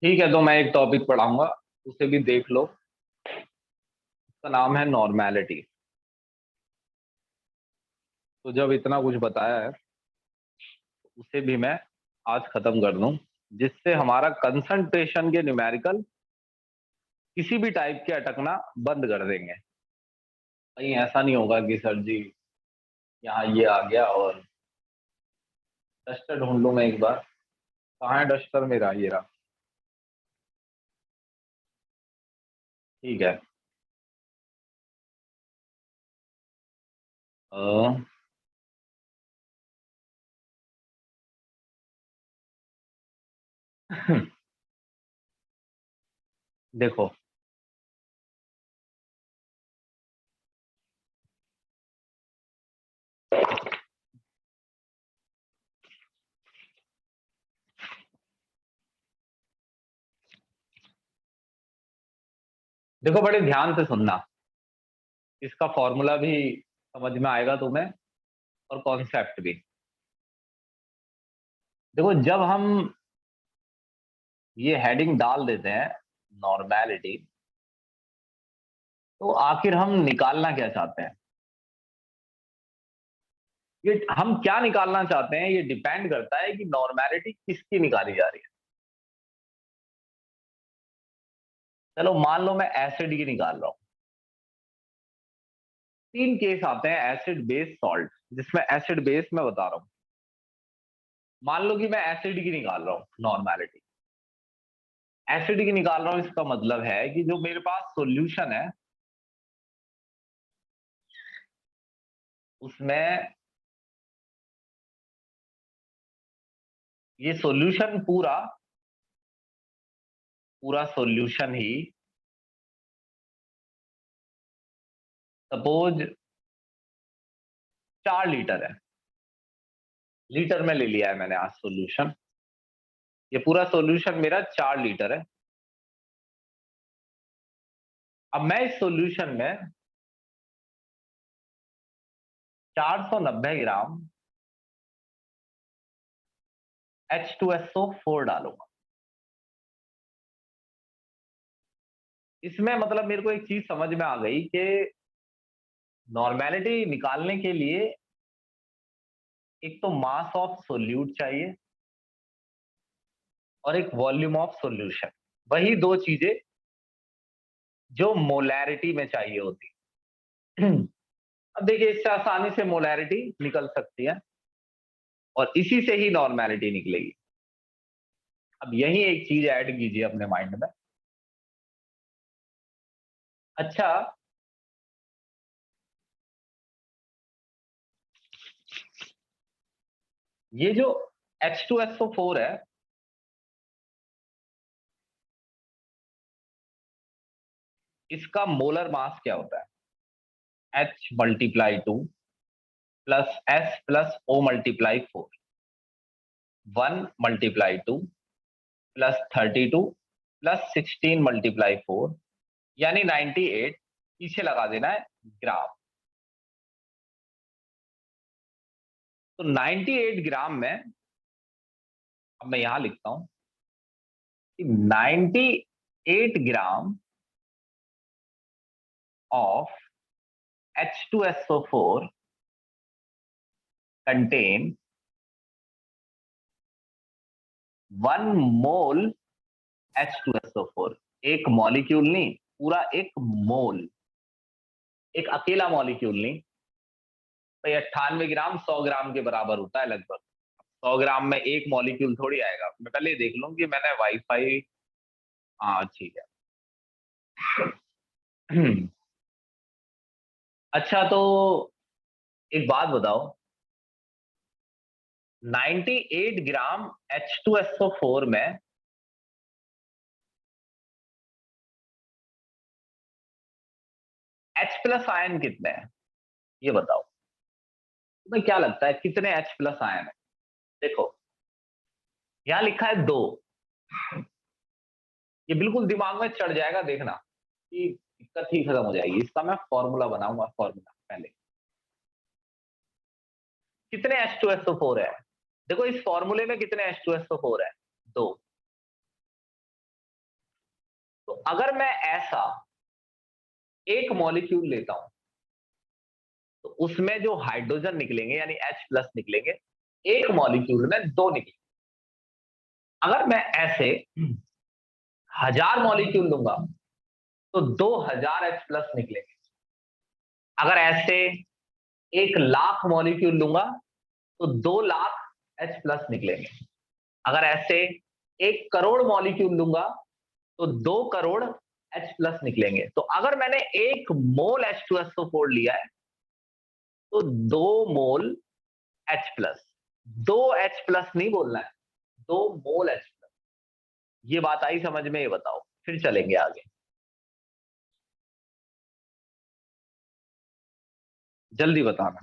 ठीक है, तो मैं एक टॉपिक पढ़ाऊंगा, उसे भी देख लो। उसका नाम है नॉर्मेलिटी। तो जब इतना कुछ बताया है, उसे भी मैं आज खत्म कर दूं, जिससे हमारा कंसंट्रेशन के न्यूमेरिकल किसी भी टाइप के अटकना बंद कर देंगे। कहीं ऐसा नहीं होगा कि सर जी यहाँ ये आ गया और डस्टर ढूंढ लूं मैं एक बार। कहाँ है डस्टर मेरा? ये रहा। ठीक है। अ, देखो, देखो बड़े ध्यान से सुनना। इसका फॉर्मूला भी समझ में आएगा तुम्हें, और कॉन्सेप्ट भी। देखो, जब हम ये हेडिंग डाल देते हैं नॉर्मेलिटी, तो आखिर हम निकालना क्या चाहते हैं? ये हम क्या निकालना चाहते हैं, ये डिपेंड करता है कि नॉर्मेलिटी किसकी निकाली जा रही है। चलो मान लो मैं एसिड की निकाल रहा हूं। तीन केस आते हैं एसिड बेस सॉल्ट, जिसमें एसिड बेस मैं बता रहा हूं। मान लो कि मैं एसिड की निकाल रहा हूं नॉर्मेलिटी। एसिड की निकाल रहा हूं, इसका मतलब है कि जो मेरे पास सॉल्यूशन है, उसमें ये सॉल्यूशन पूरा पूरा सॉल्यूशन ही, सपोज 4 लीटर है। लीटर में ले लिया है मैंने आज सॉल्यूशन। ये पूरा सॉल्यूशन मेरा 4 लीटर है। अब मैं इस सॉल्यूशन में 490 ग्राम H2SO4 डालूंगा। इसमें मतलब मेरे को एक चीज समझ में आ गई कि नॉर्मेलिटी निकालने के लिए एक तो मास ऑफ सोल्यूट चाहिए, और एक वॉल्यूम ऑफ सॉल्यूशन। वही दो चीजें जो मोलैरिटी में चाहिए होती। अब देखिए, इससे आसानी से मोलैरिटी निकल सकती है, और इसी से ही नॉर्मेलिटी निकलेगी। अब यही एक चीज ऐड कीजिए अपने माइंड में। अच्छा, ये जो H2SO4 है, इसका मोलर मास क्या होता है? H×2 plus S plus O×4। 1×2 plus 32 plus 16×4, यानी 98। पीछे लगा देना है ग्राम। तो 98 ग्राम में, अब मैं यहां लिखता हूं कि 98 gram of H2SO4 contain 1 mole H2SO4। एक मॉलिक्यूल नहीं, पूरा एक मोल। एक अकेला मॉलिक्यूल नहीं। भाई 98 ग्राम 100 ग्राम के बराबर होता है लगभग। 100 ग्राम में एक मॉलिक्यूल थोड़ी आएगा। मैं पहले देख लूं कि मैंने वाईफाई। हाँ ठीक है। अच्छा, तो एक बात बताओ, 98 ग्राम H2SO4 में H प्लस आयन कितने हैं? ये बताओ। तुम्हें क्या लगता है कितने H प्लस आयन है? देखो, यहां लिखा है 2। ये बिल्कुल दिमाग में चढ़ जाएगा, देखना कि दिक्कत ही खत्म हो जाएगी। इसका मैं फॉर्मूला बनाऊंगा। फॉर्मूला पहले, कितने H2SO4 है? देखो, इस फॉर्मूले में कितने H2SO4 है? 2। अगर मैं ऐसा एक मॉलिक्यूल लेता हूं तो उसमें जो हाइड्रोजन निकलेंगे यानी H+ निकलेंगे, एक मॉलिक्यूल में दो निकलेंगे। अगर मैं ऐसे 1000 मॉलिक्यूल लूंगा तो 2000 H+ निकलेंगे। अगर ऐसे 1,00,000 मॉलिक्यूल लूंगा तो 2,00,000 H+ निकलेंगे। अगर ऐसे 1 करोड़ मॉलिक्यूल लूंगा तो 2 करोड़ H+ निकलेंगे। तो अगर मैंने 1 मोल H2SO4 लिया है तो 2 मोल H+, 2H+ नहीं बोलना है, 2 मोल H+। ये बात आई समझ में? ये बताओ, फिर चलेंगे आगे। जल्दी बताना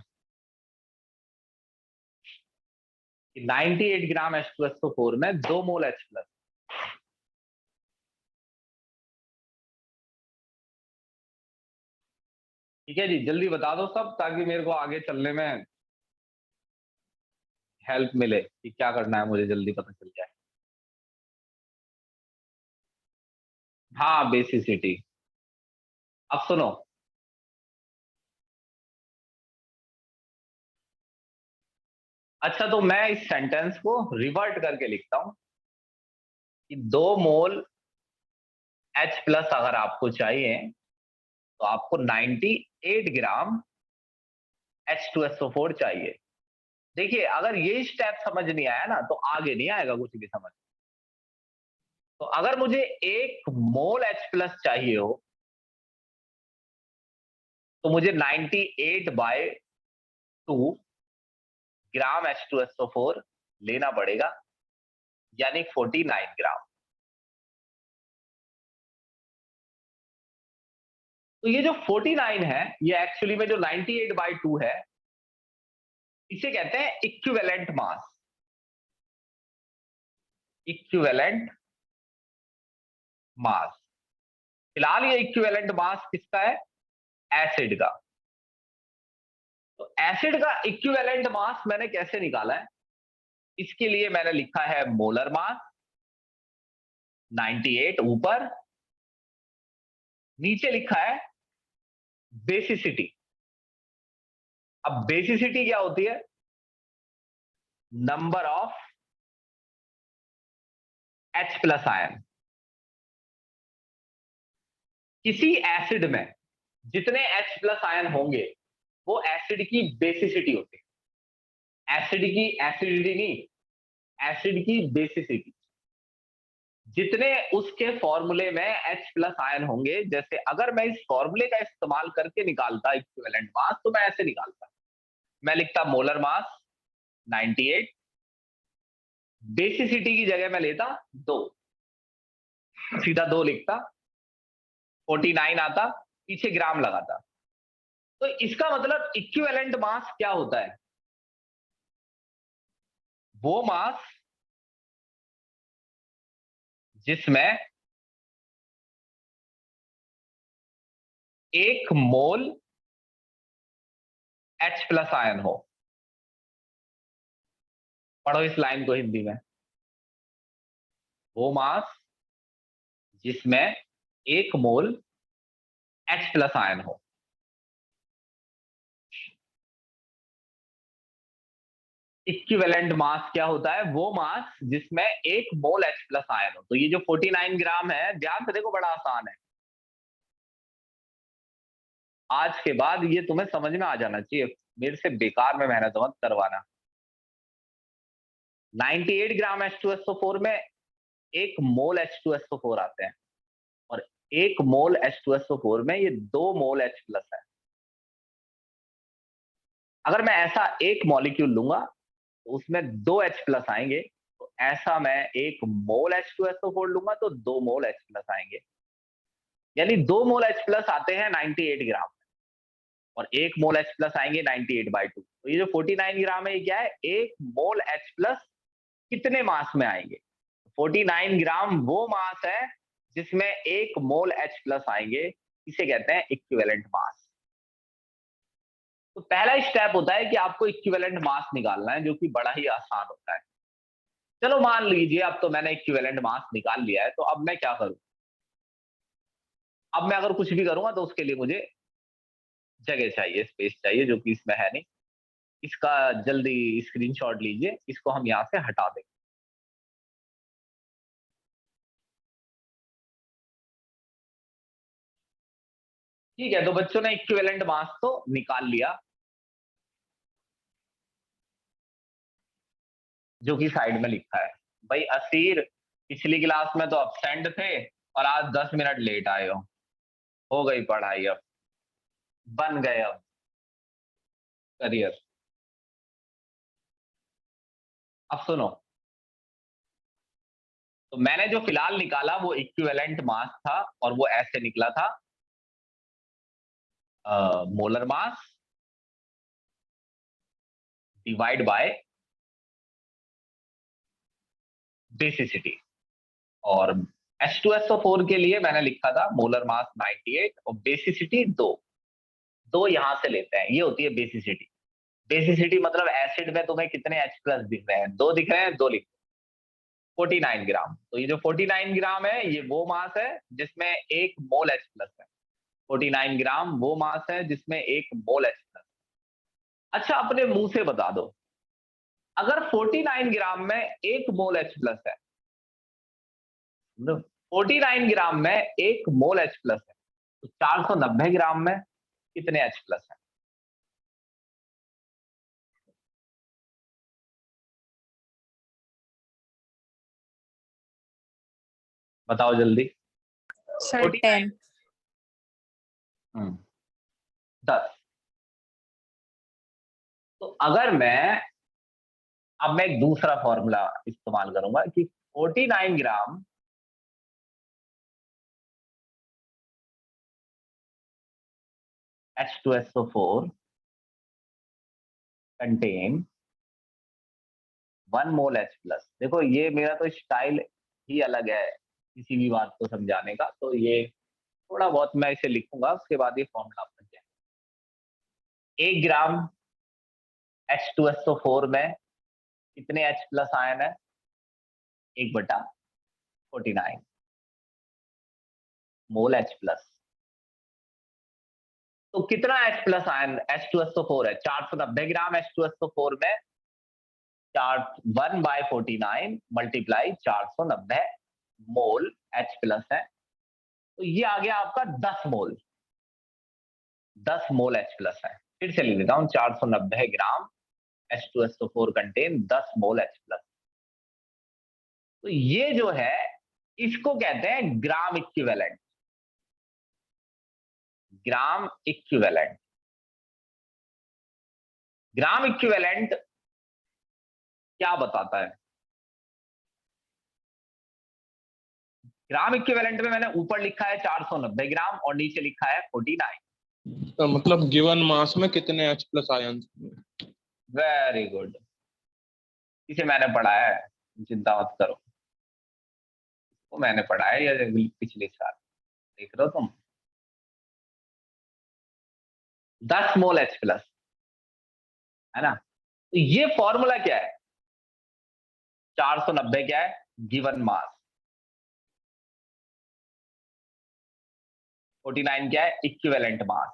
कि 98 ग्राम H2SO4 में 2 मोल H+। ठीक है जी, जल्दी बता दो सब, ताकि मेरे को आगे चलने में हेल्प मिले कि क्या करना है, मुझे जल्दी पता चल जाए। हाँ, बेसिसिटी। अब सुनो, अच्छा तो मैं इस सेंटेंस को रिवर्ट करके लिखता हूं कि 2 मोल H+ अगर आपको चाहिए तो आपको 98 ग्राम H2SO4 चाहिए। देखिए, अगर ये स्टेप समझ नहीं आया ना तो आगे नहीं आएगा कुछ भी समझ। तो अगर मुझे 1 मोल H+ चाहिए हो तो मुझे 98/2 ग्राम H2SO4 लेना पड़ेगा, यानी 49 ग्राम। तो ये जो 49 है, ये एक्चुअली में जो 98/2 है, इसे कहते हैं इक्विवेलेंट मास। Equivalent mass. फिलहाल ये इक्विवेलेंट मास किसका है? एसिड का। तो एसिड का इक्विवेलेंट मास मैंने कैसे निकाला है? इसके लिए मैंने लिखा है मोलर मास 98 ऊपर, नीचे लिखा है बेसिसिटी। अब बेसिसिटी क्या होती है? Number of H+ ion. किसी एसिड में जितने H+ आयन होंगे वो एसिड की बेसिसिटी होती है। एसिड की एसिडिटी नहीं, एसिड की बेसिसिटी। जितने उसके फॉर्मूले में H+ आयन होंगे, जैसे अगर मैं इस फॉर्मूले का इस्तेमाल करके निकालता इक्विवेलेंट मास तो मैं ऐसे निकालता। मैं लिखता मोलर मास 98, बेसिसिटी की जगह मैं लेता 2, सीधा 2 लिखता, 49 आता, पीछे ग्राम लगाता। तो इसका मतलब इक्विवेलेंट मास क्या होता है? वो मास जिसमें 1 मोल H+ आयन हो। पढ़ो इस लाइन को हिंदी में। वो मास जिसमें 1 मोल H+ आयन हो। इक्विवेलेंट मास क्या होता है? वो मास जिसमें 1 मोल H+ आयन हो। तो ये जो 49 ग्राम है, ध्यान से देखो, बड़ा आसान है। आज के बाद ये तुम्हें समझ में आ जाना चाहिए, मेरे से बेकार में मेहनत मत करवाना। 98 ग्राम H2SO4 में 1 मोल H2SO4 आते हैं, और 1 मोल H2SO4 में ये 2 मोल H+ है। अगर मैं ऐसा एक मॉलिक्यूल लूंगा तो उसमें 2H+ आएंगे। तो ऐसा मैं 1 मोल H2SO4 लूंगा तो 2 मोल H+ आएंगे, यानी 2 मोल H+ आते हैं 98 ग्राम, और 1 मोल H+ आएंगे 98/2। तो ये जो 49 ग्राम है, ये क्या है? 1 मोल H+ कितने मास में आएंगे? 49 ग्राम वो मास है जिसमें 1 मोल H+ आएंगे, इसे कहते हैं इक्विवेलेंट मास। तो पहला स्टेप होता है कि आपको इक्विवेलेंट मास निकालना है, जो कि बड़ा ही आसान होता है। चलो मान लीजिए अब तो मैंने इक्विवेलेंट मास निकाल लिया है, तो अब मैं क्या करूं? अब मैं अगर कुछ भी करूंगा तो उसके लिए मुझे जगह चाहिए, स्पेस चाहिए, जो कि इसमें है नहीं। इसका जल्दी स्क्रीनशॉट लीजिए, इसको हम यहाँ से हटा देंगे। ठीक है, तो बच्चों ने इक्विवेलेंट मास तो निकाल लिया, जो कि साइड में लिखा है। भाई असीर, पिछली क्लास में तो absent थे और आज 10 मिनट लेट आए हो गई पढ़ाई, अब बन गए अब करियर। अब सुनो, तो मैंने जो फिलहाल निकाला वो इक्विवेलेंट मास था, और वो ऐसे निकला था, molar mass divide by basicity. और H2SO4 के लिए मैंने लिखा था मोलर मास 98 और बेसिसिटी 2। दो यहां से लेते हैं, ये होती है बेसिसिटी। बेसिसिटी मतलब एसिड में तुम्हें कितने H प्लस दिख रहे हैं, 2 दिख रहे हैं, 2 लिख, 49 ग्राम। तो ये जो 49 ग्राम है, ये वो मास है जिसमें 1 मोल H प्लस है। 49 ग्राम वो मास है जिसमें 1 मोल H प्लस। अच्छा, अपने मुंह से बता दो, अगर 49 ग्राम में 1 मोल H प्लस है, 49 ग्राम में 1 मोल H प्लस है, तो 490 ग्राम में कितने H प्लस है? बताओ जल्दी। सर 49, 10। 10। तो अगर मैं, अब मैं एक दूसरा फॉर्मूला इस्तेमाल करूंगा कि 49 ग्राम H2SO4 कंटेन 1 मोल H प्लस। देखो ये मेरा तो स्टाइल ही अलग है किसी भी बात को समझाने का, तो ये थोड़ा बहुत मैं इसे लिखूंगा, उसके बाद ये फॉर्मूला बन जाए। 1 ग्राम H2SO4 में कितने H प्लस आयन है? 1/49 मोल H प्लस। तो कितना H प्लस आयन H2SO4 है? 490 ग्राम H2SO4 में 1/49 मल्टीप्लाई 490 मोल H प्लस है, तो ये आ गया आपका 10 मोल। 10 मोल H प्लस है। फिर से लिख देता हूं, 490 ग्राम H2SO4 कंटेन 10 मोल H प्लस। तो ये जो है, इसको कहते हैं gram equivalent. Gram equivalent. Gram equivalent क्या बताता है? ग्राम इक्विवेलेंट में मैंने ऊपर लिखा है 490 ग्राम और नीचे लिखा है 49। तो मतलब गिवन मास में कितने H plus ion? Very good, इसे मैंने पढ़ा है, चिंता मत करो, वो मैंने पढ़ा है ये पिछले साल। देख रहे हो तुम, 10 मोल H प्लस, है ना? तो ये फॉर्मूला क्या है? 490 क्या है? Given mass. 49 क्या है? Equivalent mass.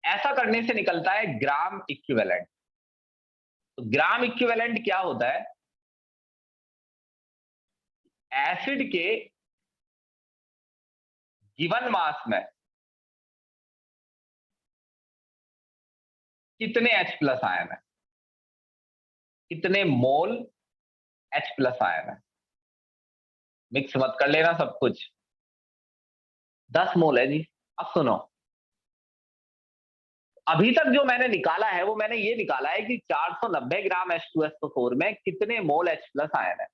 ऐसा करने से निकलता है ग्राम इक्विवेलेंट। तो ग्राम इक्विवेलेंट क्या होता है? एसिड के गिवन मास में कितने H प्लस आयन है, कितने मोल H प्लस आयन है। मिक्स मत कर लेना सब कुछ। 10 मोल है जी। अब सुनो, अभी तक जो मैंने निकाला है वो मैंने ये निकाला है कि 490 ग्राम H2SO4 में कितने मोल H प्लस आयन है।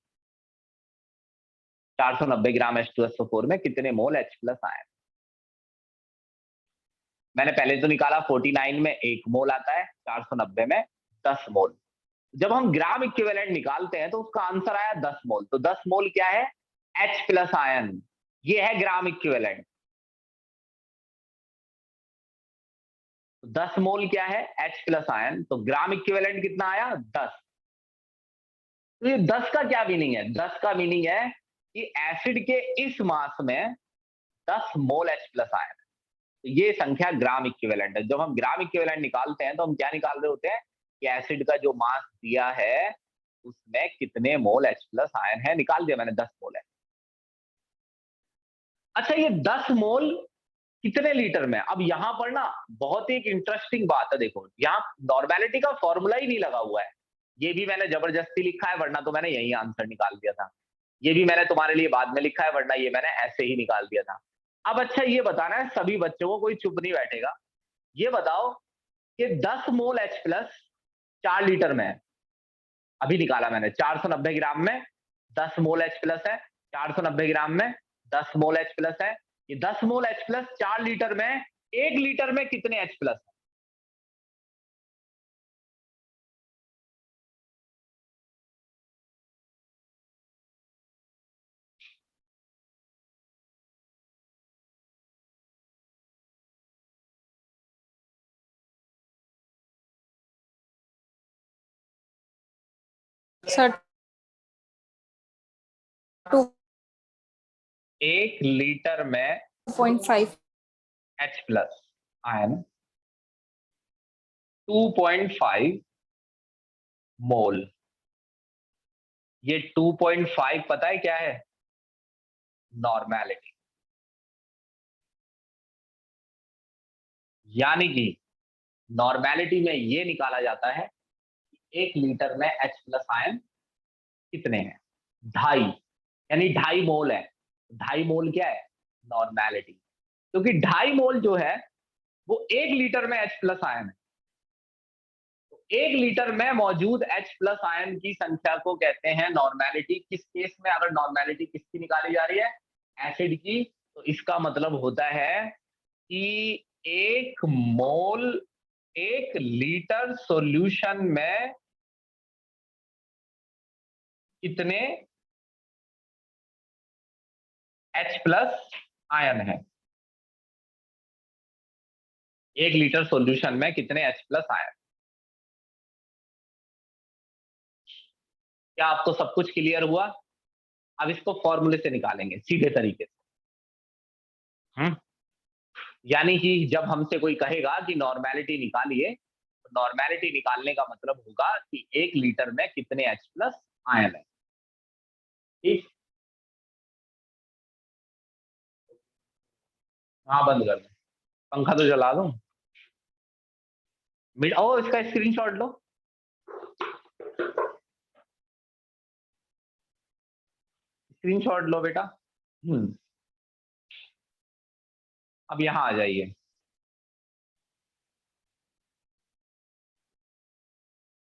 490 ग्राम H2SO4 में कितने मोल H प्लस आयन। मैंने पहले तो निकाला 49 में 1 मोल आता है, 490 में 10 मोल। जब हम ग्राम इक्विवेलेंट निकालते हैं तो उसका आंसर आया 10 मोल। तो 10 मोल क्या है? H plus ion. ये है ग्राम इक्विवेलेंट। 10 मोल क्या है? H plus ion. तो ग्राम इक्विवेलेंट कितना आया? 10। तो ये 10 का क्या मीनिंग है? 10 का मीनिंग है कि एसिड के इस मास में 10 मोल H प्लस आयन है। तो ये संख्या ग्राम इक्विवेलेंट है। जब हम ग्राम इक्विवेलेंट निकालते हैं तो हम क्या निकाल रहे होते हैं कि एसिड का जो मास दिया है उसमें कितने मोल H प्लस आयन है, निकाल दिया मैंने 10 मोल है। अच्छा, ये 10 मोल कितने लीटर में? अब यहां पर ना बहुत ही एक इंटरेस्टिंग बात है, देखो यहाँ नॉर्मेलिटी का फॉर्मूला ही नहीं लगा हुआ है। ये भी मैंने जबरदस्ती लिखा है, वरना तो मैंने यही आंसर निकाल दिया था। ये भी मैंने तुम्हारे लिए बाद में लिखा है, वरना ये मैंने ऐसे ही निकाल दिया था। अब अच्छा ये बताना है सभी बच्चों को, कोई चुप नहीं बैठेगा। ये बताओ कि 10 मोल H प्लस 4 लीटर में है। अभी निकाला मैंने 490 ग्राम में 10 मोल H प्लस है, 490 ग्राम में 10 मोल H प्लस है। ये 10 मोल H प्लस 4 लीटर में, 1 लीटर में कितने H प्लस है? सर 1 लीटर में 2.5 H प्लस आयन 2.5 मोल। ये 2.5 पता है क्या है? नॉर्मेलिटी। यानी कि नॉर्मेलिटी में ये निकाला जाता है 1 लीटर में H प्लस आयन कितने हैं? 2.5, यानी 2.5 मोल है। 2.5 मोल क्या है? नॉर्मेलिटी। क्योंकि 2.5 मोल जो है वो 1 लीटर में H प्लस आयन है। तो 1 लीटर में मौजूद H प्लस आयन की संख्या को कहते हैं नॉर्मेलिटी। किस केस में अगर नॉर्मेलिटी किसकी निकाली जा रही है? एसिड की। तो इसका मतलब होता है कि 1 मोल 1 लीटर सॉल्यूशन में कितने H प्लस आयन है? 1 लीटर सॉल्यूशन में कितने H प्लस आयन? क्या आपको सब कुछ क्लियर हुआ? अब इसको फॉर्मूले से निकालेंगे सीधे तरीके से। यानी कि जब हमसे कोई कहेगा कि नॉर्मेलिटी निकालिए, तो नॉर्मेलिटी निकालने का मतलब होगा कि 1 लीटर में कितने H प्लस आयन है। ठीक, हाँ बंद कर दो, पंखा तो जला दूं। ओ इसका स्क्रीनशॉट लो। स्क्रीनशॉट लो बेटा। अब यहां आ जाइए।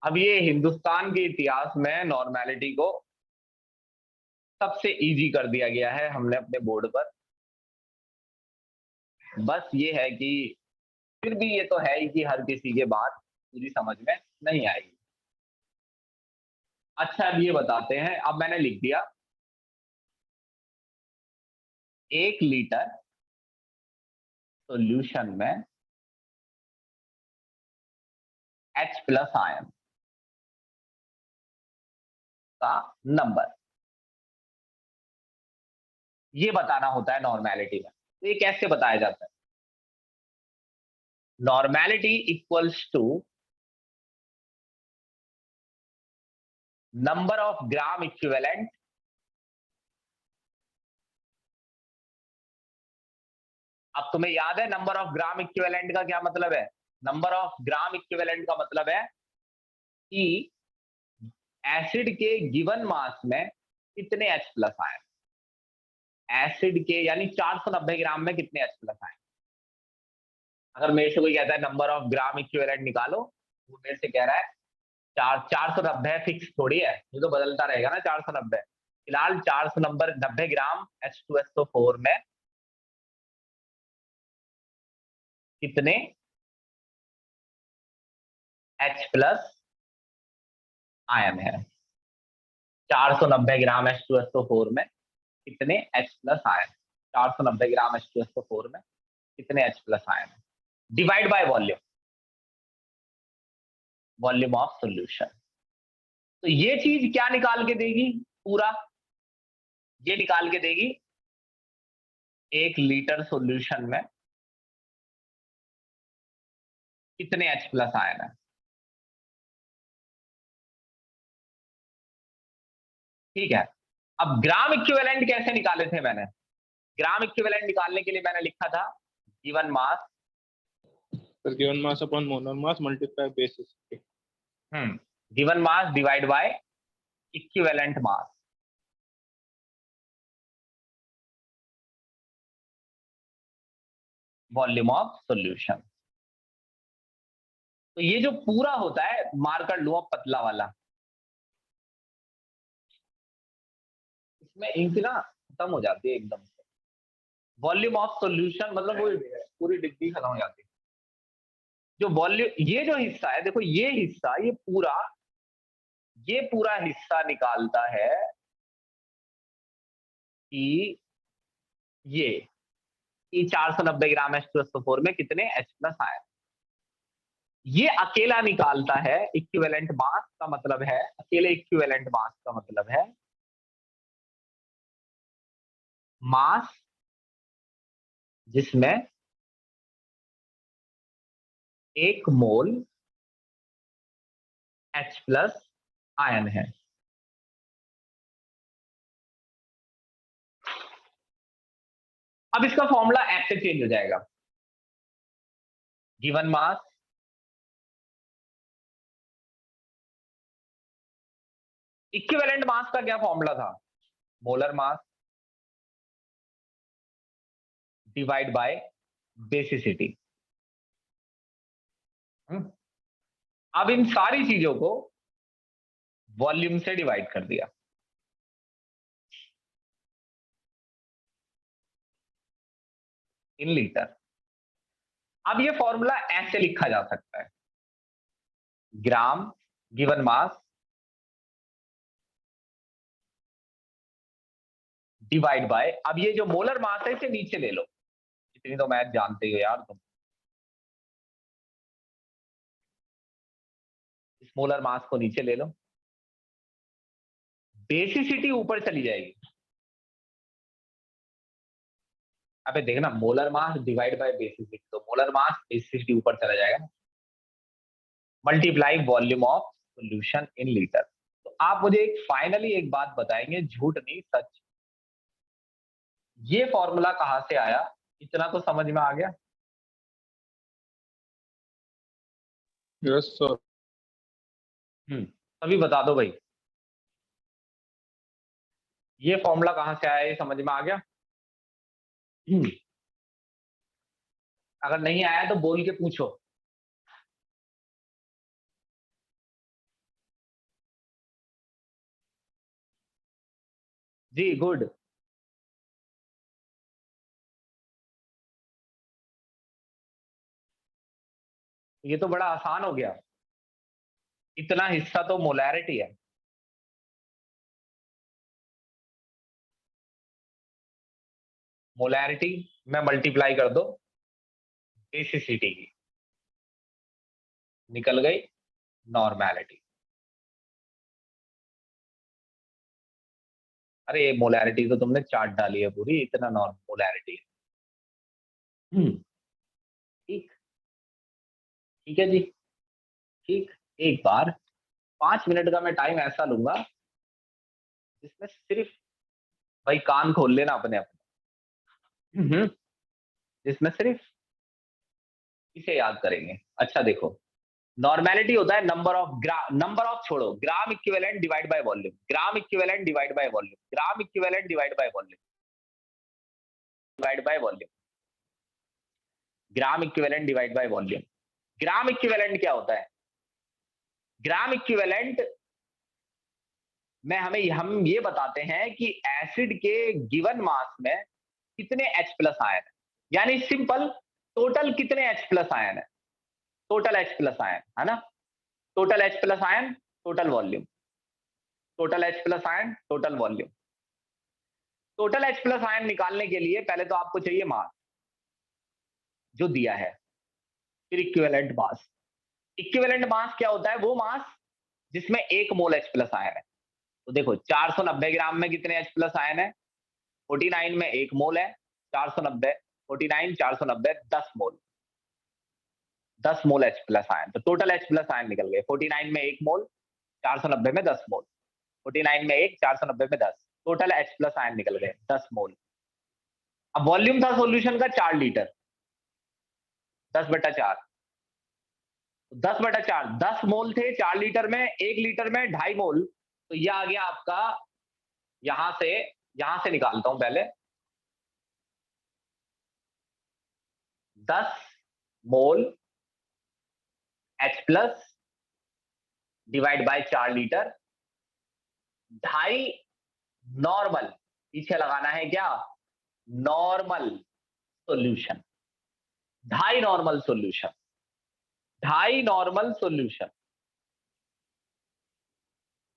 अब ये हिंदुस्तान के इतिहास में नॉर्मेलिटी को सबसे इजी कर दिया गया है हमने अपने बोर्ड पर। बस ये है कि फिर भी ये तो है ही कि हर किसी के बात पूरी समझ में नहीं आएगी। अच्छा अब ये बताते हैं, अब मैंने लिख दिया 1 लीटर सॉल्यूशन में H प्लस आयन का नंबर, ये बताना होता है नॉर्मेलिटी में। तो ये कैसे बताया जाता है? Normality equals to number of gram equivalent अब तुम्हें याद है नंबर ऑफ ग्राम इक्विवेलेंट का क्या मतलब है? नंबर ऑफ ग्राम इक्विवेलेंट का मतलब है कि एसिड के गिवन मास में कितने H प्लस आयन, एसिड के यानी 490 ग्राम में कितने H प्लस आयन। अगर मेरे से कोई कहता है नंबर ऑफ ग्राम इक्विवेलेंट निकालो, वो मेरे से कह रहा है 490 फिक्स थोड़ी है, ये तो बदलता रहेगा ना 490। फिलहाल 490 ग्राम H2SO4 में कितने H प्लस आयन है? 490 ग्राम H2SO4 में कितने H प्लस आयन? 490 ग्राम H2SO4 में कितने H प्लस आयन है? Divide by volume, volume of solution. तो ये चीज क्या निकाल के देगी? पूरा ये निकाल के देगी 1 लीटर सॉल्यूशन में कितने H प्लस आयन है? ठीक है। अब ग्राम इक्विवेलेंट कैसे निकाले थे मैंने? ग्राम इक्विवेलेंट निकालने के लिए मैंने लिखा था गिवन मास, तो given mass upon molar mass multiply basis. Given mass divide by equivalent mass. Volume of solution. तो ये जो पूरा होता है, मार्कर लूं अब पतला वाला, इसमें इंक ना खत्म हो जाती है एकदम से। वॉल्यूम ऑफ सॉल्यूशन मतलब वो पूरी डिग्री खत्म हो जाती है। जो वॉल्यूम, ये जो हिस्सा है देखो, ये हिस्सा, ये पूरा हिस्सा निकालता है कि ये 490 ग्राम H2SO4 में कितने H प्लस आए। ये अकेला निकालता है इक्विवेलेंट मास का मतलब है, अकेले इक्विवेलेंट मास का मतलब है मास जिसमें 1 मोल H प्लस आयन है। अब इसका फॉर्मूला ऐसे चेंज हो जाएगा, गिवन मास इक्विवेलेंट मास का क्या फॉर्मूला था? Molar mass divide by basicity. अब इन सारी चीजों को वॉल्यूम से डिवाइड कर दिया। In litre. अब ये फॉर्मूला ऐसे लिखा जा सकता है, ग्राम गिवन मास डिवाइड बाय, अब ये जो मोलर मास है इसे नीचे ले लो, इतनी तो मैथ जानते हो यार तुम। इस मोलर मास को नीचे ले लो, बेसिसिटी ऊपर चली जाएगी। अबे देखना, molar mass divide by basicity, तो मोलर मास बेसिसिटी ऊपर चला जाएगा, multiply volume of solution in litre. तो आप मुझे फाइनली एक बात बताएंगे, झूठ नहीं सच, ये फॉर्मूला कहां से आया? इतना तो समझ में आ गया? Yes sir. अभी बता दो भाई, ये फॉर्मूला कहां से आया, ये समझ में आ गया? अगर नहीं आया तो बोल के पूछो। जी गुड। ये तो बड़ा आसान हो गया, इतना हिस्सा तो मोलैरिटी है। मोलैरिटी में मल्टीप्लाई कर दो बेसिसिटी की, निकल गई नॉर्मैलिटी। अरे मोलैरिटी तो तुमने चार्ट डाली है पूरी, इतना नॉर्मल मोलैरिटी है। ठीक, ठीक है जी, ठीक। एक बार 5 मिनट का मैं टाइम ऐसा लूंगा जिसमें सिर्फ, भाई कान खोल लेना अपने अपने, जिसमें सिर्फ इसे याद करेंगे। अच्छा देखो, नॉर्मैलिटी होता है नंबर ऑफ छोड़ो, gram equivalent divide by volume, gram equivalent divide by volume, gram equivalent divide by volume, divide by volume, gram equivalent divide by volume. Gram equivalent क्या होता है? ग्राम इक्विवेलेंट में हम ये बताते हैं कि एसिड के गिवन मास में कितने H प्लस आयन है, यानी सिंपल, टोटल कितने H प्लस आयन है, टोटल H प्लस आयन है ना, total H plus ion total volume, total H plus ion total volume. Total H plus ion निकालने के लिए पहले तो आपको चाहिए मास जो दिया है, फिर इक्विवेलेंट मास। इक्विवेलेंट मास क्या होता है? वो मास जिसमें 1 मोल H प्लस आयन है। तो देखो 490 ग्राम में कितने H प्लस आयन है? 49 में 1 मोल है, 490, 49, 490, 10 मोल, 10 मोल H प्लस आयन। तो टोटल H प्लस आयन निकल गए। 49 में 1 मोल, 490 में 10 मोल, 49 में 1, 490 में 10, टोटल H प्लस आयन निकल गए 10 मोल। अब वॉल्यूम था सॉल्यूशन का 4 लीटर, 10/4, 10/4, 10 मोल थे 4 लीटर में, 1 लीटर में 2.5 मोल। तो यह आ गया आपका, यहां से निकालता हूं पहले, 10 मोल H plus divide by 4 litre, 2.5 normal, पीछे लगाना है क्या, normal solution, 2.5 normal solution, 2.5 normal solution,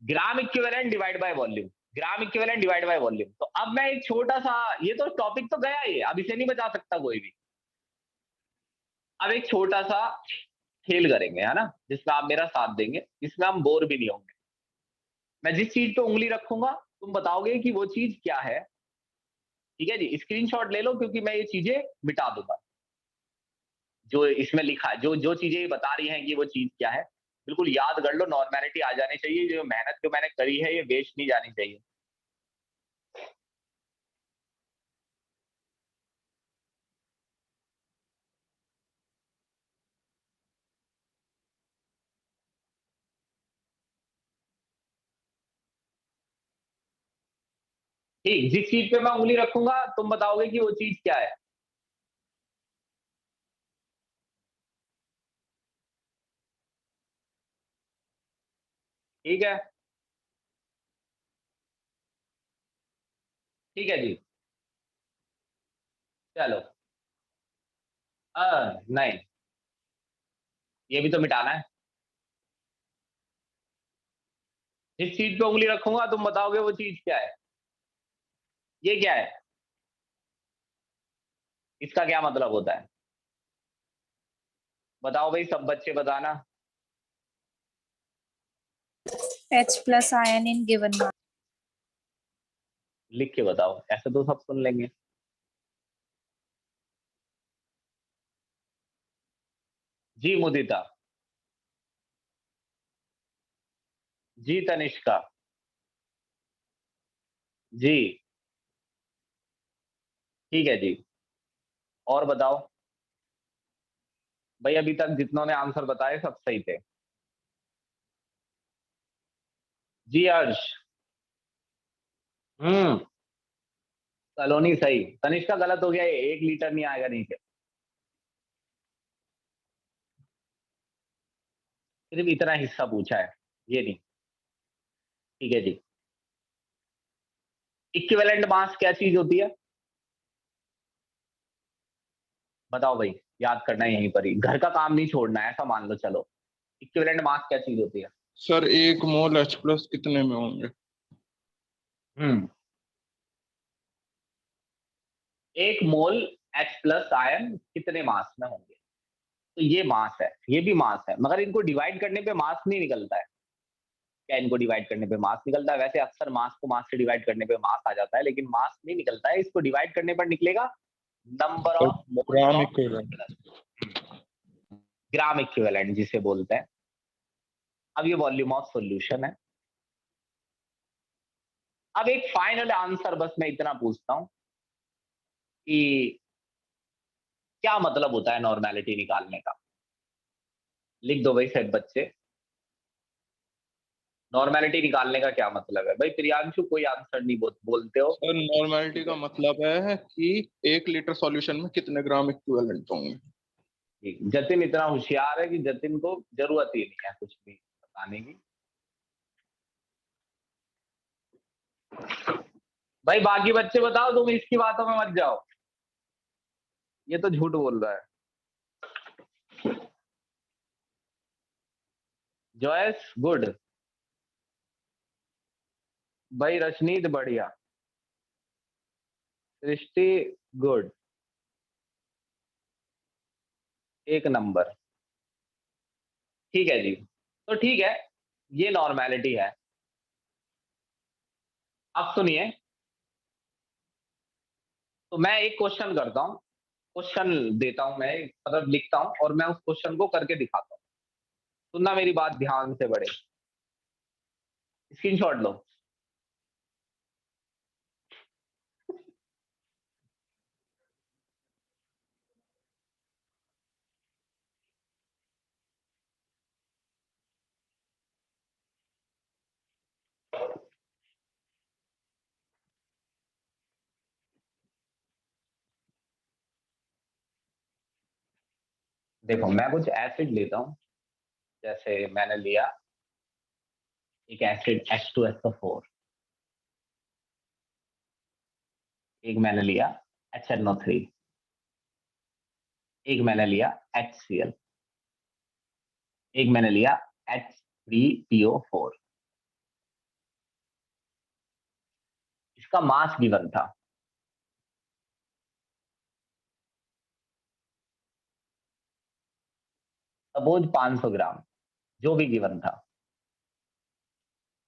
gram equivalent divide by volume, gram equivalent divide by volume. तो अब मैं एक छोटा सा, ये तो टॉपिक तो गया ही है, अब इसे नहीं बचा सकता कोई भी। अब एक छोटा सा खेल करेंगे, है ना, जिसमें आप मेरा साथ देंगे, जिसमें हम बोर भी नहीं होंगे। मैं जिस चीज पे उंगली रखूंगा तुम बताओगे कि वो चीज क्या है। ठीक है जी, स्क्रीनशॉट ले लो, क्योंकि मैं ये चीजें मिटा दूंगा जो इसमें लिखा है, जो जो चीजें बता रही हैं कि वो चीज क्या है। बिल्कुल याद कर लो, नॉर्मेलिटी आ जानी चाहिए, जो मेहनत जो मैंने करी है ये वेस्ट नहीं जानी चाहिए। ठीक, जिस चीज पे मैं उंगली रखूंगा तुम बताओगे कि वो चीज क्या है। ठीक है, ठीक है जी, चलो। नहीं, ये भी तो मिटाना है। जिस चीज पे उंगली रखूंगा तुम बताओगे वो चीज क्या है। ये क्या है, इसका क्या मतलब होता है, बताओ भाई, सब बच्चे बताना। H plus ion in given mass. लिख के बताओ, ऐसे तो सब सुन लेंगे। जी मुदिता, जी तनिष्का, जी ठीक है जी, और बताओ भाई, अभी तक जितनों ने आंसर बताए सब सही थे। जी अर्श, हम्म, कॉलोनी सही, तनिष्का गलत हो गया, ये 1 लीटर नहीं आएगा नीचे, सिर्फ इतना हिस्सा पूछा है, ये नहीं। ठीक है जी, इक्विवेलेंट मास क्या चीज होती है, बताओ भाई, याद करना है यहीं पर ही, घर का काम नहीं छोड़ना है, ऐसा मान लो। चलो, इक्विवेलेंट मास क्या चीज होती है। सर 1 मोल H प्लस कितने में होंगे? हम्म, 1 मोल H प्लस आयन कितने मास में होंगे। तो ये मास है, ये भी मास है, मगर इनको डिवाइड करने पे मास नहीं निकलता है। क्या इनको डिवाइड करने पे मास निकलता है, वैसे अक्सर मास को मास से डिवाइड करने पे मास आ जाता है, लेकिन मास नहीं निकलता है, इसको डिवाइड करने पर निकलेगा number sir of moles gram of equivalent. Plus, gram equivalent जिसे बोलते हैं। अब ये वॉल्यूम ऑफ सॉल्यूशन है। अब एक फाइनल आंसर, बस मैं इतना पूछता हूं कि क्या मतलब होता है नॉर्मेलिटी निकालने का। लिख दो भाई सब बच्चे, नॉर्मेलिटी निकालने का क्या मतलब है। भाई प्रियांशु कोई आंसर नहीं बोलते हो। सर नॉर्मेलिटी ठीक का है, मतलब है कि 1 लीटर सॉल्यूशन में कितने ग्राम इक्विवेलेंट होंगे। ठीक, जतिन इतना होशियार है कि जतिन को जरूरत ही नहीं है कुछ भी बताने की। भाई बाकी बच्चे बताओ, तुम इसकी बातों में मत जाओ, ये तो झूठ बोल रहा है। जॉयस गुड, भाई रशनीत बढ़िया, सृष्टि गुड, एक नंबर। ठीक है जी, तो ठीक है, ये नॉर्मेलिटी है। अब सुनिए, तो मैं एक क्वेश्चन करता हूँ, क्वेश्चन देता हूँ मैं, मतलब लिखता हूँ और मैं उस क्वेश्चन को करके दिखाता हूँ। सुनना मेरी बात ध्यान से, बड़े स्क्रीनशॉट लो। देखो मैं कुछ एसिड लेता हूँ, जैसे मैंने लिया एक एसिड H2SO4, एक मैंने लिया HNO3, एक मैंने लिया HCl, एक मैंने लिया H3PO4। इसका मास गिवन था सपोज 500 ग्राम, जो भी गिवन था।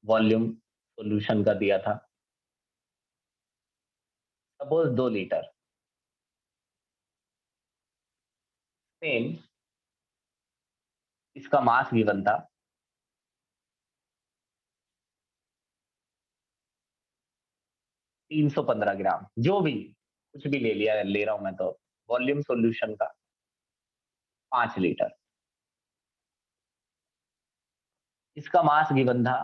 वॉल्यूम सॉल्यूशन का दिया था सपोज 2 लीटर। सेम इसका मास गिवन था 315 ग्राम, जो भी कुछ भी ले लिया, ले रहा हूं मैं तो। वॉल्यूम सॉल्यूशन का 5 लीटर, इसका मास गिवन था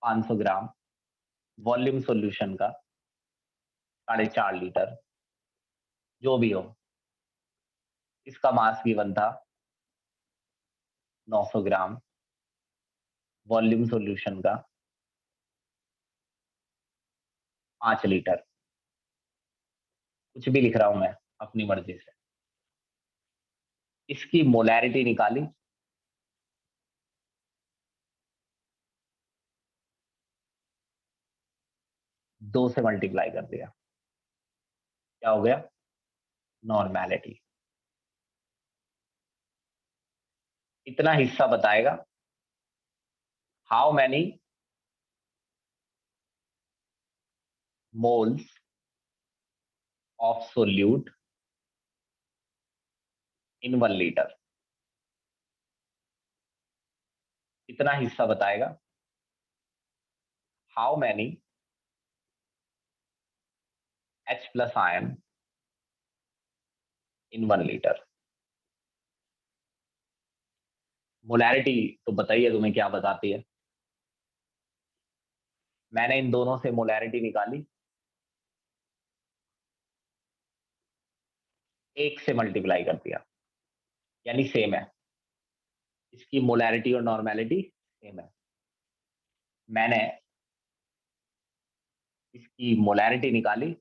500 ग्राम। वॉल्यूम सॉल्यूशन का 4.5 लीटर, जो भी हो। इसका मास गिवन था 900 ग्राम। वॉल्यूम सॉल्यूशन का 5 लीटर। कुछ भी लिख रहा हूं मैं अपनी मर्जी से। इसकी मोलैरिटी निकाली, 2 से मल्टीप्लाई कर दिया, क्या हो गया? नॉर्मेलिटी। इतना हिस्सा बताएगा how many moles of solute in 1 litre. इतना हिस्सा बताएगा how many H+ ion in 1 litre. Molarity तो बताइए तुम्हें क्या बताती है। मैंने इन दोनों से मोलैरिटी निकाली, 1 से मल्टीप्लाई कर दिया, यानी सेम है। इसकी मोलैरिटी और नॉर्मेलिटी सेम है। मैंने इसकी मोलैरिटी निकाली,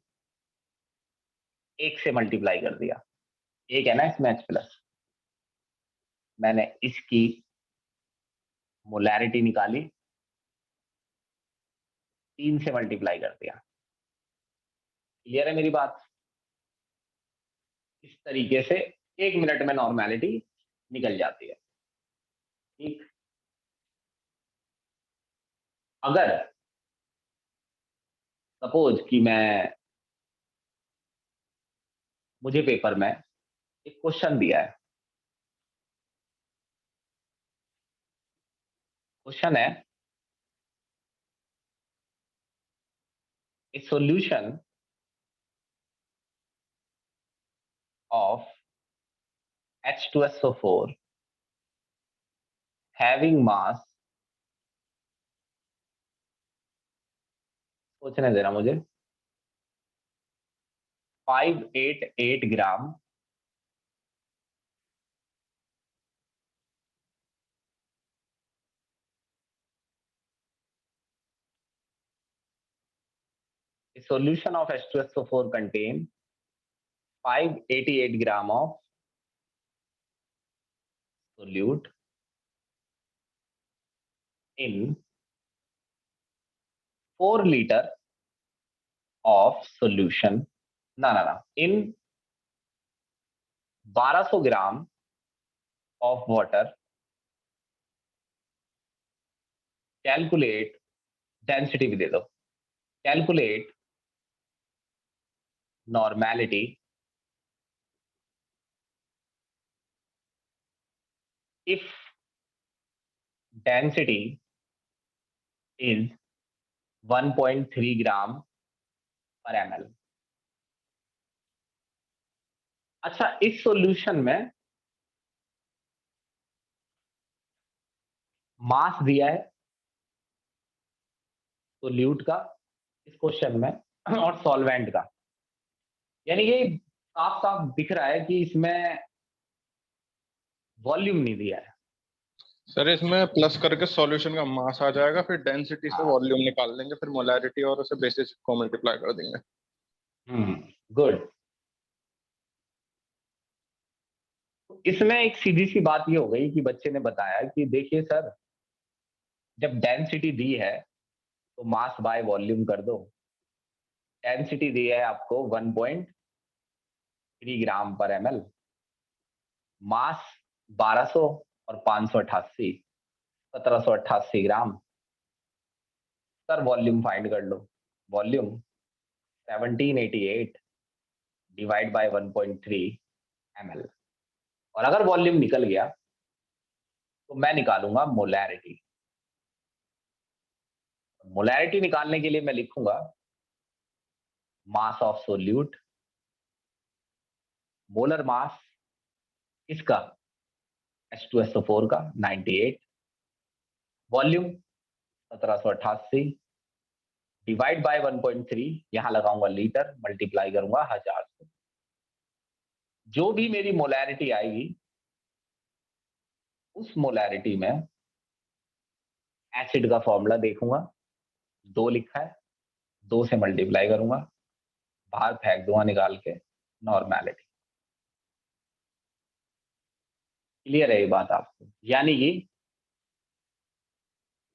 1 से मल्टीप्लाई कर दिया, एक है ना इसमें H+। मैंने इसकी मोलैरिटी निकाली, 3 से मल्टीप्लाई कर दिया। क्लियर है मेरी बात? इस तरीके से 1 मिनट में नॉर्मेलिटी निकल जाती है। ठीक, अगर सपोज कि मुझे पेपर में एक क्वेश्चन दिया है। क्वेश्चन है a solution of H2SO4 having mass, सोचने देना मुझे, 588 ग्राम a solution of H2SO4 contain 588 gram of solute in 4 liter of solution, ना, in 1200 gram of water. Calculate density भी दे दो। Calculate normality if density is 1.3 ग्राम पर ml। अच्छा, इस सॉल्यूशन में मास दिया है सोल्यूट का इस क्वेश्चन में और सॉल्वेंट का, यानी ये साफ साफ दिख रहा है कि इसमें वॉल्यूम नहीं दिया है। सर इसमें प्लस करके सॉल्यूशन का मास आ जाएगा, फिर डेंसिटी से हाँ। वॉल्यूम निकाल देंगे, फिर मोलैरिटी और उसे बेसिस को मल्टीप्लाई कर देंगे। गुड। इसमें एक सीधी सी बात ये हो गई कि बच्चे ने बताया कि देखिए सर, जब डेंसिटी दी है तो मास बाय वॉल्यूम कर दो। डेंसिटी दी है आपको 1.3 ग्राम पर ml, मास 1200 और 588, 1788 ग्राम। सर वॉल्यूम फाइंड कर लो। Volume 1788 divide by 1.3 ml। और अगर वॉल्यूम निकल गया तो मैं निकालूंगा मोलैरिटी। मोलैरिटी निकालने के लिए मैं लिखूंगा mass of solute, molar mass इसका H2SO4 का 98, वॉल्यूम 1788 डिवाइड बाय 1.3, यहां लगाऊंगा लीटर, मल्टीप्लाई करूंगा 1000 से। जो भी मेरी मोलैरिटी आएगी उस मोलैरिटी में एसिड का फॉर्मूला देखूंगा, 2 लिखा है, 2 से मल्टीप्लाई करूंगा, बाहर फेंक दूंगा निकाल के नॉर्मेलिटी। क्लियर है ये बात आपको? यानी कि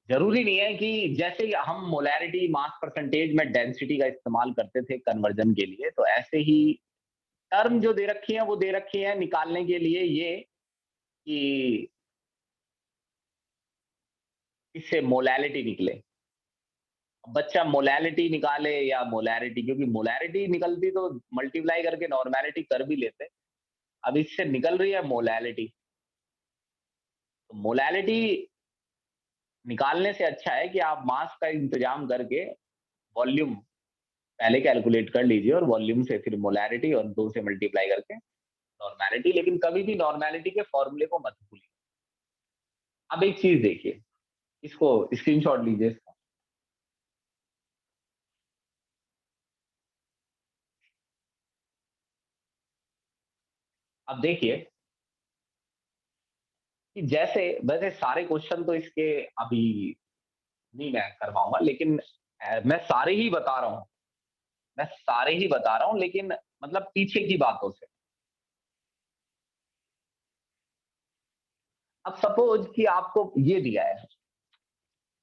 जरूरी नहीं है कि जैसे हम मोलैरिटी मास परसेंटेज में डेंसिटी का इस्तेमाल करते थे कन्वर्जन के लिए, तो ऐसे ही टर्म जो दे रखी है वो दे रखी है निकालने के लिए ये कि इससे मोलैलिटी निकले। बच्चा मोलैलिटी निकाले या मोलैरिटी, क्योंकि मोलैरिटी निकलती तो मल्टीप्लाई करके नॉर्मेलिटी कर भी लेते। अब इससे निकल रही है मोलैलिटी, तो मोलैलिटी निकालने से अच्छा है कि आप मास का इंतजाम करके वॉल्यूम पहले कैलकुलेट कर लीजिए और वॉल्यूम से फिर मोलैरिटी और 2 से मल्टीप्लाई करके नॉर्मेलिटी। लेकिन कभी भी नॉर्मेलिटी के फॉर्मूले को मत भूलिए। अब एक चीज देखिए, इसको स्क्रीनशॉट लीजिए इसका। अब देखिए कि जैसे वैसे सारे क्वेश्चन तो इसके अभी नहीं मैं करवाऊंगा, लेकिन मैं सारे ही बता रहा हूं, मैं सारे ही बता रहा हूं, लेकिन मतलब पीछे की बातों से। अब सपोज कि आपको ये दिया है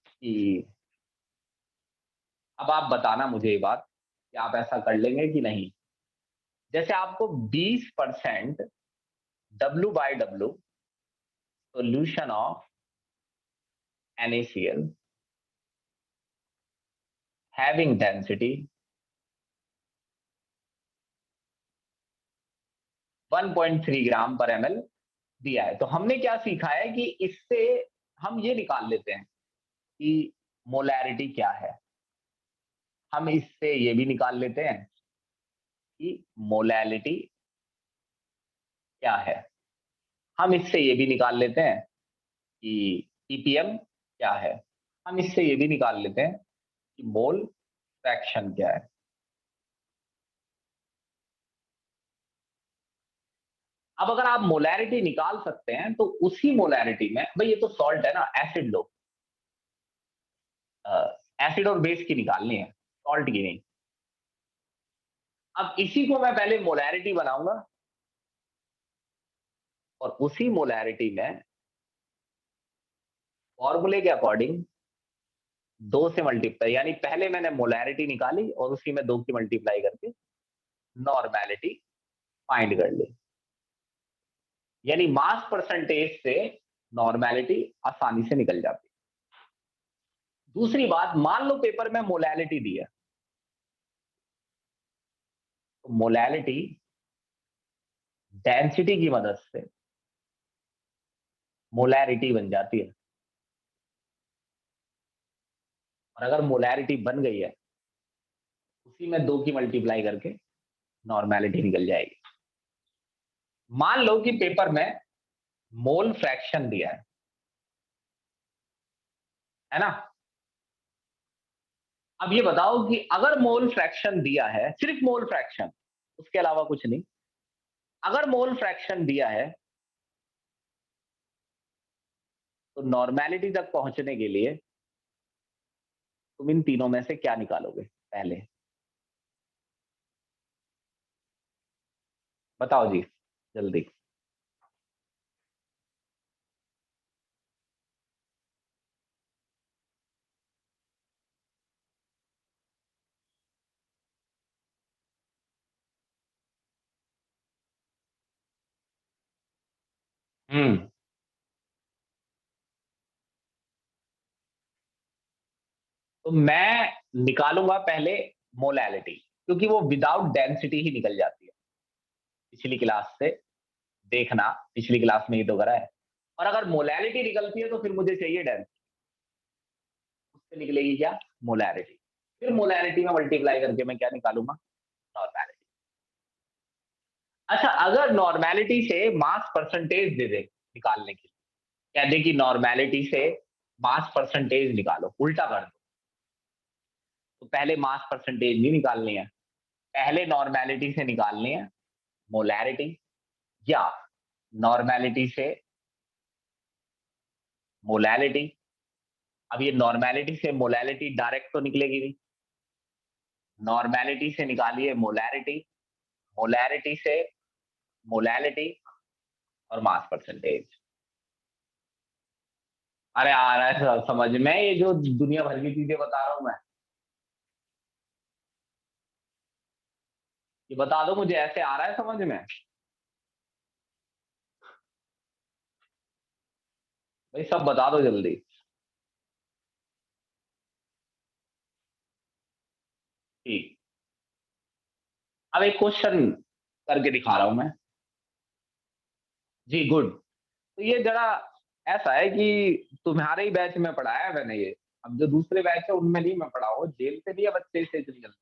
कि अब आप बताना मुझे ये बात कि आप ऐसा कर लेंगे कि नहीं। जैसे आपको 20% W/W solution of NaCl having density 1.3 ग्राम पर ml दिया है, तो हमने क्या सीखा है कि इससे हम ये निकाल लेते हैं कि मोलैरिटी क्या है। हम इससे ये भी निकाल लेते हैं कि मोलैलिटी क्या है। हम इससे ये भी निकाल लेते हैं कि ppm क्या है। हम इससे ये भी निकाल लेते हैं कि मोल फ्रैक्शन क्या है। अब अगर आप मोलैरिटी निकाल सकते हैं तो उसी मोलैरिटी में, भाई ये तो सॉल्ट है ना, एसिड लो, एसिड और बेस की निकालनी है, सॉल्ट की नहीं। अब इसी को मैं पहले मोलैरिटी बनाऊंगा और उसी मोलैरिटी में फॉर्मूले के अकॉर्डिंग 2 से मल्टीप्लाई, यानी पहले मैंने मोलैरिटी निकाली और उसी में 2 की मल्टीप्लाई करके नॉर्मेलिटी फाइंड कर ली। यानी मास परसेंटेज से नॉर्मेलिटी आसानी से निकल जाती है। दूसरी बात, मान लो पेपर में मोलैलिटी दी है, तो मोलैलिटी डेंसिटी की मदद से मोलैरिटी बन जाती है, और अगर मोलैरिटी बन गई है, उसी में 2 की मल्टीप्लाई करके नॉर्मेलिटी निकल जाएगी। मान लो कि पेपर में मोल फ्रैक्शन दिया है ना? अब ये बताओ कि अगर मोल फ्रैक्शन दिया है, सिर्फ मोल फ्रैक्शन, उसके अलावा कुछ नहीं, अगर मोल फ्रैक्शन दिया है, तो नॉर्मेलिटी तक पहुंचने के लिए तुम इन तीनों में से क्या निकालोगे पहले? बताओ जी, जल्दी। हम्म। तो मैं निकालूंगा पहले मोलैलिटी, क्योंकि वो विदाउट डेंसिटी ही निकल जाती है। पिछली क्लास से देखना, पिछली क्लास में ही तो करा है। और अगर मोलैलिटी निकलती है तो फिर मुझे चाहिए डेंसिटी, उससे निकलेगी क्या? मोलैरिटी। फिर मोलैरिटी में मल्टीप्लाई करके मैं क्या निकालूंगा? नॉर्मेलिटी। अच्छा, अगर नॉर्मेलिटी से मास परसेंटेज दे दे निकालने के लिए, कह दे कि नॉर्मेलिटी से मास परसेंटेज निकालो, उल्टा कर दो, तो पहले मास परसेंटेज नहीं निकालनी है, पहले नॉर्मेलिटी से निकालनी है मोलैरिटी, या नॉर्मेलिटी से मोलैलिटी। अब ये नॉर्मेलिटी से मोलैलिटी डायरेक्ट तो निकलेगी नहीं, नॉर्मेलिटी से निकालिए मोलैरिटी, मोलैरिटी से मोलैलिटी, और मास परसेंटेज। अरे आ रहा है समझ में, ये जो दुनिया भर की चीजें बता रहा हूं मैं, ये बता दो मुझे, ऐसे आ रहा है समझ में? भाई सब बता दो जल्दी। ठीक। अब एक क्वेश्चन करके दिखा रहा हूं मैं। जी गुड। तो ये जरा ऐसा है कि तुम्हारे ही बैच में पढ़ाया है मैंने ये, अब जो दूसरे बैच है उनमें नहीं मैं पढ़ा हूँ, जेल से दिया बच्चे से इतनी जल्दी।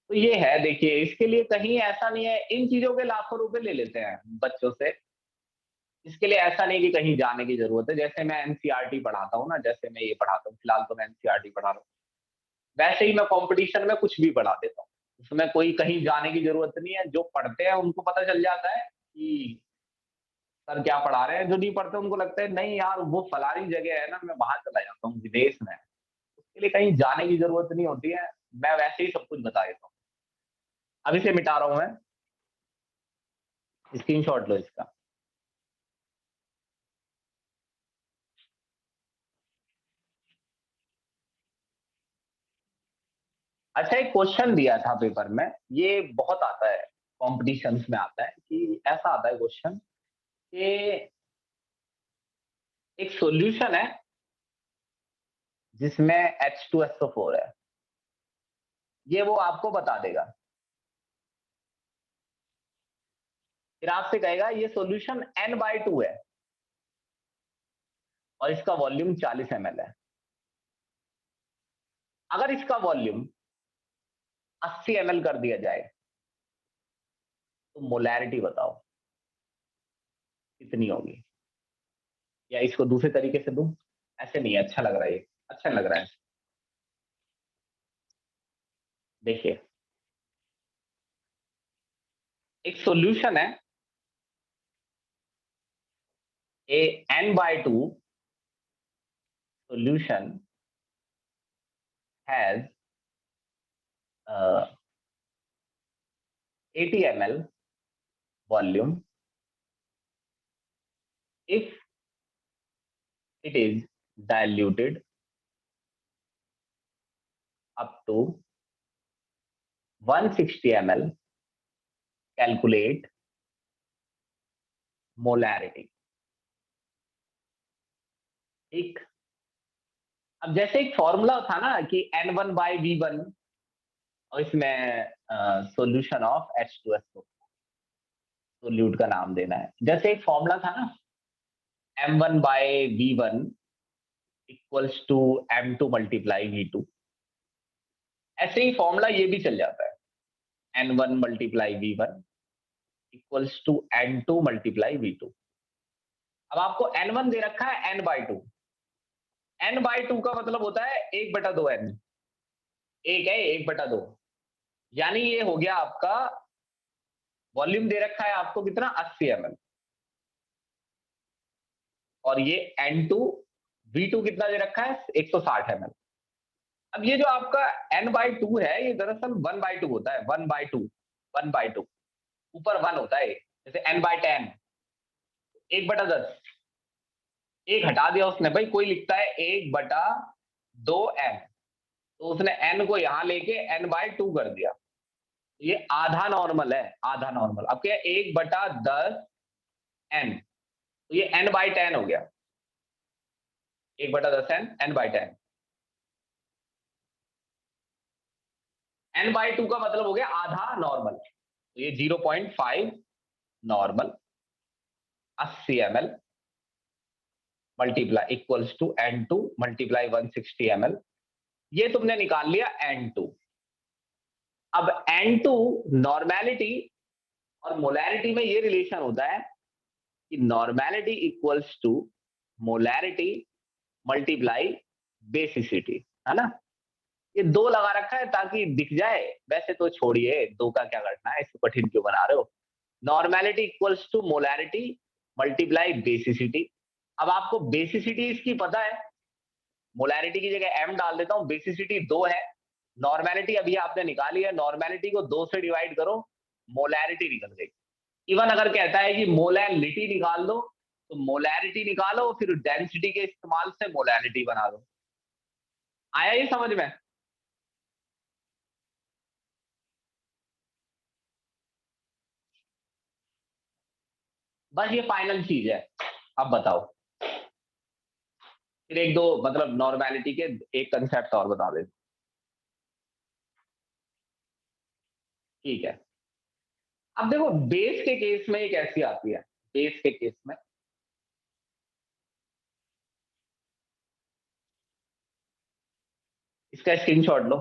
तो ये है, देखिए इसके लिए कहीं ऐसा नहीं है, इन चीजों के लाखों रुपए ले लेते हैं बच्चों से, इसके लिए ऐसा नहीं कि कहीं जाने की जरूरत है। जैसे मैं एनसीईआरटी पढ़ाता हूँ ना, जैसे मैं ये पढ़ाता हूँ, फिलहाल तो मैं एनसीईआरटी पढ़ा रहा हूँ, वैसे ही मैं कंपटीशन में कुछ भी पढ़ा देता हूँ, उसमें कोई कहीं जाने की जरूरत नहीं है। जो पढ़ते हैं उनको पता चल जाता है कि सर क्या पढ़ा रहे हैं, जो नहीं पढ़ते उनको लगता है नहीं यार वो फलानी जगह है ना, मैं वहां चला जाता हूँ, विदेश में है, उसके लिए कहीं जाने की जरूरत नहीं होती है, मैं वैसे ही सब कुछ बता देता हूँ। अब इसे मिटा रहा हूँ मैं, स्क्रीनशॉट लो इसका। अच्छा, एक क्वेश्चन दिया था पेपर में, ये बहुत आता है कॉम्पिटिशन्स में, आता है कि ऐसा आता है क्वेश्चन कि एक सॉल्यूशन है जिसमें H2SO4 है, ये वो आपको बता देगा, फिर आपसे कहेगा ये सॉल्यूशन N/2 है और इसका वॉल्यूम 40 ml है। अगर इसका वॉल्यूम 80 ml कर दिया जाए तो मोलैरिटी बताओ कितनी होगी? या इसको दूसरे तरीके से दूं? ऐसे नहीं है, अच्छा लग रहा है ये, अच्छा लग रहा है। देखिए, एक सॉल्यूशन है, ए N/2 solution has 80 ml volume if it is diluted up to 160 ml. Calculate molarity. ठीक। अब जैसे एक फॉर्मूला था ना कि N1/V1 और इसमें सॉल्यूशन ऑफ H2SO, सोल्यूट का नाम देना है। जैसे एक फॉर्मूला था ना M1/V1 equals to M2 multiply V2, ऐसे ही फॉर्मूला ये भी चल जाता है N1 multiply V1 equals to N2 multiply V2। अब आपको N1 दे रखा है N/2, N/2 का मतलब होता है 1/2N, एक है 1/2, यानी ये हो गया आपका वॉल्यूम दे रखा है आपको कितना 80 ml, और ये N2 V2 कितना दे रखा है 160 ml। अब ये जो आपका N/2 है ये दरअसल 1/2 होता है, 1/2 ऊपर 1 होता है, जैसे N/10 1/10, एक हटा दिया उसने, भाई कोई लिखता है 1/2N, तो उसने N को यहां लेके N/2 कर दिया, ये आधा नॉर्मल है, आधा नॉर्मल। अब क्या 1/10N, तो ये N/10 हो गया, 1/10N N/10। N/2 का मतलब हो गया आधा नॉर्मल, तो ये 0.5 normal 80 ml multiply equals to N2 multiply 160 ml, ये तुमने निकाल लिया N2। अब N2 नॉर्मेलिटी और मोलैरिटी में ये रिलेशन होता है कि normality equals to molarity multiply basicity, है ना। ये 2 लगा रखा है ताकि दिख जाए, वैसे तो छोड़िए 2 का क्या करना है, इसको कठिन क्यों बना रहे हो। Normality equals to molarity multiply basicity. अब आपको बेसिसिटी इसकी पता है, मोलैरिटी की जगह m डाल देता हूं, बेसिसिटी 2 है, नॉर्मेलिटी अभी आपने निकाली है, नॉर्मेलिटी को 2 से डिवाइड करो, मोलैरिटी निकल गई। इवन अगर कहता है कि मोलैरिटी निकाल दो, तो मोलैरिटी निकालो फिर डेंसिटी के इस्तेमाल से मोलैरिटी बना दो। आया ये समझ में। बस ये फाइनल चीज है। अब बताओ, फिर एक दो मतलब नॉर्मेलिटी के एक कंसेप्ट और बता दे। ठीक है। अब देखो बेस के केस में ये कैसी आती है, बेस के केस में इसका स्क्रीनशॉट लो।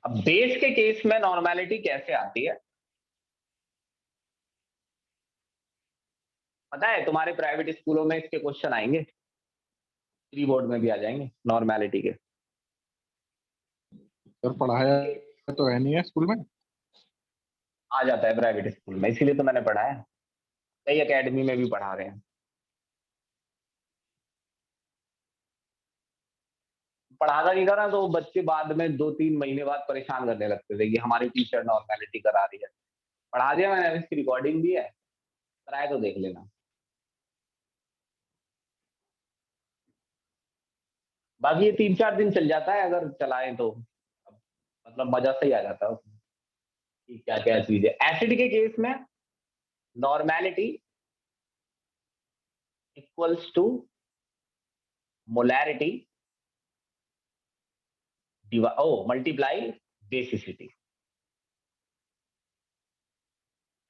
अब बेस के केस में नॉर्मेलिटी कैसे आती है, पता है तुम्हारे प्राइवेट स्कूलों में इसके क्वेश्चन आएंगे, प्री बोर्ड में भी आ जाएंगे नॉर्मेलिटी के। सर पढ़ाया तो है नहीं है स्कूल में। आ जाता है प्राइवेट स्कूल में, इसीलिए तो मैंने पढ़ा है, कई एकेडमी में भी पढ़ा रहे हैं। पढ़ाता नहीं था ना तो बच्चे बाद में 2-3 महीने बाद परेशान करने लगते थे कि हमारी टीचर नॉर्मेलिटी करा रही है। पढ़ा दिया मैंने, इसकी रिकॉर्डिंग भी है, ट्राई तो देख लेना। बाकी ये 3-4 दिन चल जाता है अगर चलाएं तो, मतलब मजा से ही आ जाता है उसमें कि क्या क्या चीज है। एसिड के केस में normality equals to molarity multiply basicity.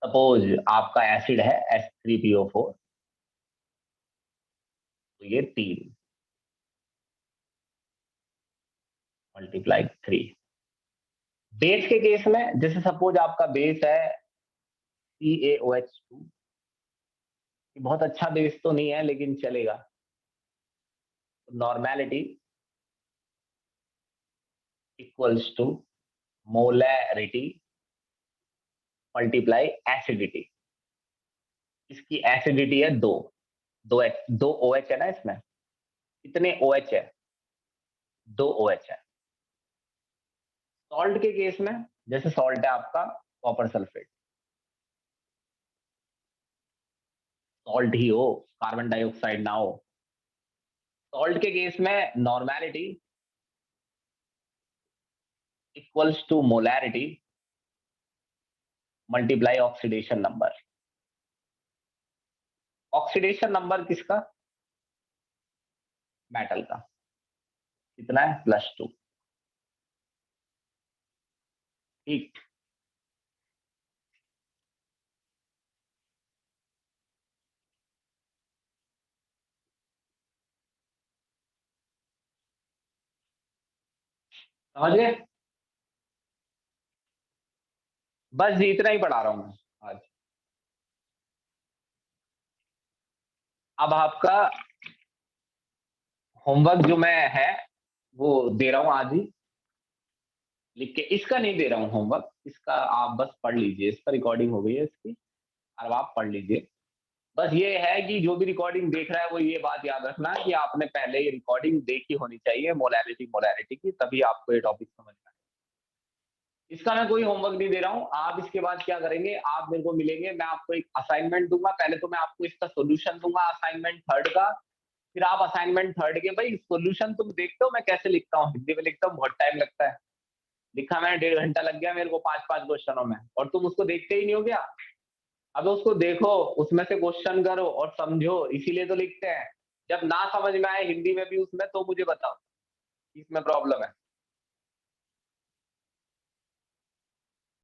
Suppose आपका एसिड है H3PO4, तो ये 3 मल्टीप्लाई 3। बेस के केस में जैसे सपोज आपका बेस है CaOH2, बहुत अच्छा बेस तो नहीं है लेकिन चलेगा, normality equals to molarity multiply acidity. इसकी एसिडिटी है 2, 2 OH है ना इसमें, कितने OH है 2 OH है। सॉल्ट के केस में जैसे सॉल्ट है आपका कॉपर सल्फेट, सॉल्ट ही हो, कार्बन डाइऑक्साइड ना हो। सॉल्ट के केस में normality equals to molarity multiply oxidation number. Oxidation number किसका? मेटल का। कितना है? +2। ठीक। समझ गए? बस इतना ही पढ़ा रहा हूं मैं आज। अब आपका होमवर्क जो मैं है वो दे रहा हूं आज ही लिख के। इसका नहीं दे रहा हूं होमवर्क, इसका आप बस पढ़ लीजिए, इसका रिकॉर्डिंग हो गई है इसकी, अब आप पढ़ लीजिए। बस ये है कि जो भी रिकॉर्डिंग देख रहा है वो ये बात याद रखना कि आपने पहले ये रिकॉर्डिंग देखी होनी चाहिए मोलैरिटी की, तभी आपको ये टॉपिक समझ में आए। इसका मैं कोई होमवर्क नहीं दे रहा हूं। आप इसके बाद क्या करेंगे, आप मेरे को मिलेंगे, मैं आपको एक असाइनमेंट दूंगा। पहले तो मैं आपको इसका सोल्यूशन दूंगा असाइनमेंट थर्ड का, फिर आप असाइनमेंट थर्ड के, भाई सोल्यूशन तुम देखते हो मैं कैसे लिखता हूँ, हिंदी में लिखता हूँ बहुत टाइम लगता है, लिखा मैंने 1.5 घंटा लग गया मेरे को 5-5 क्वेश्चनों में, और तुम उसको देखते ही नहीं हो क्या? अब उसको देखो, उसमें से क्वेश्चन करो और समझो, इसीलिए तो लिखते हैं। जब ना समझ में आए हिंदी में भी उसमें, तो मुझे बताओ इसमें प्रॉब्लम है।